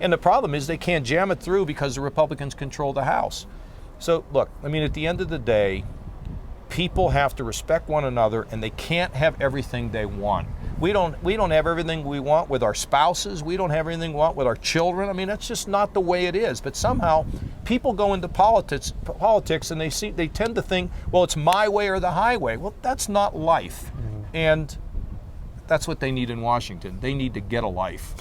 And the problem is they can't jam it through because the Republicans control the House. So look, I mean, at the end of the day, people have to respect one another, and they can't have everything they want. We don't have everything we want with our spouses. We don't have everything we want with our children. I mean, that's just not the way it is. But somehow people go into politics and they tend to think, well, it's my way or the highway. Well, that's not life. And that's what they need in Washington. They need to get a life.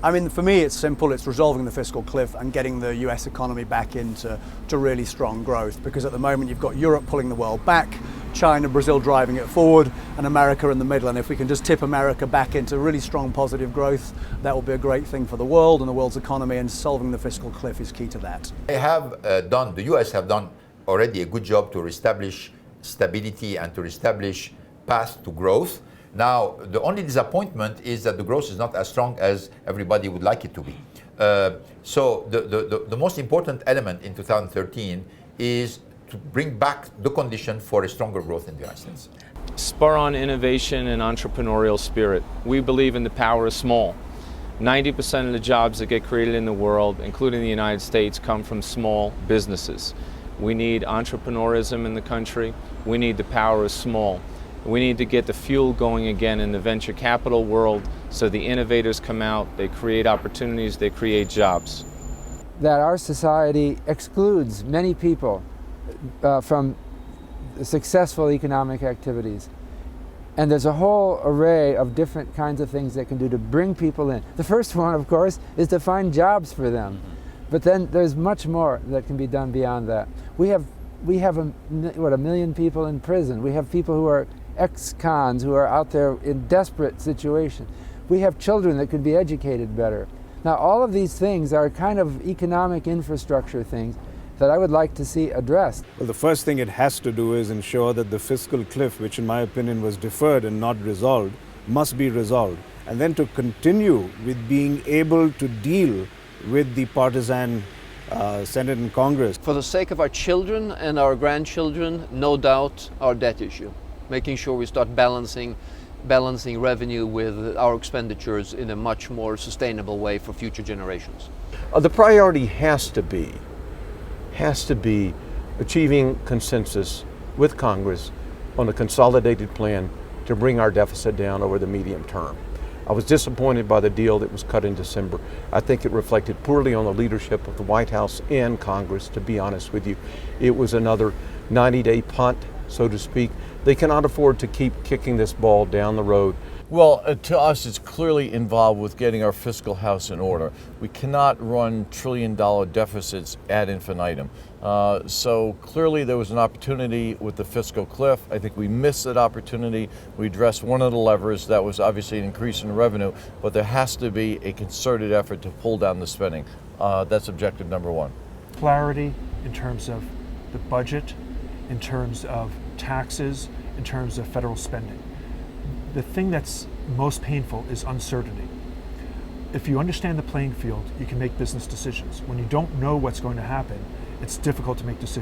I mean, for me, it's simple. It's resolving the fiscal cliff and getting the US economy back into really strong growth. Because at the moment, you've got Europe pulling the world back, China, Brazil driving it forward, and America in the middle. And if we can just tip America back into really strong positive growth, that will be a great thing for the world and the world's economy, and solving the fiscal cliff is key to that. The US have done already a good job to reestablish stability and to reestablish path to growth. Now, the only disappointment is that the growth is not as strong as everybody would like it to be. So the most important element in 2013 is to bring back the condition for a stronger growth in the United States. Spur on innovation and entrepreneurial spirit. We believe in the power of small. 90% of the jobs that get created in the world, including the United States, come from small businesses. We need entrepreneurism in the country. We need the power of small. We need to get the fuel going again in the venture capital world so the innovators come out, they create opportunities, they create jobs. That our society excludes many people from successful economic activities. And there's a whole array of different kinds of things that can do to bring people in. The first one, of course, is to find jobs for them. But then there's much more that can be done beyond that. We have a million people in prison. We have people who are ex-cons who are out there in desperate situations. We have children that could be educated better. Now, all of these things are kind of economic infrastructure things that I would like to see addressed. Well, the first thing it has to do is ensure that the fiscal cliff, which in my opinion was deferred and not resolved, must be resolved. And then to continue with being able to deal with the partisan Senate and Congress. For the sake of our children and our grandchildren, no doubt our debt issue. Making sure we start balancing revenue with our expenditures in a much more sustainable way for future generations. The priority has to be achieving consensus with Congress on a consolidated plan to bring our deficit down over the medium term. I was disappointed by the deal that was cut in December. I think it reflected poorly on the leadership of the White House and Congress, to be honest with you. It was another 90-day punt, so to speak. They cannot afford to keep kicking this ball down the road. Well, to us, it's clearly involved with getting our fiscal house in order. We cannot run trillion-dollar deficits ad infinitum. So clearly there was an opportunity with the fiscal cliff. I think we missed that opportunity. We addressed one of the levers, that was obviously an increase in revenue, but there has to be a concerted effort to pull down the spending. That's objective number one. Clarity in terms of the budget, in terms of taxes, in terms of federal spending. The thing that's most painful is uncertainty. If you understand the playing field, you can make business decisions. When you don't know what's going to happen, it's difficult to make decisions.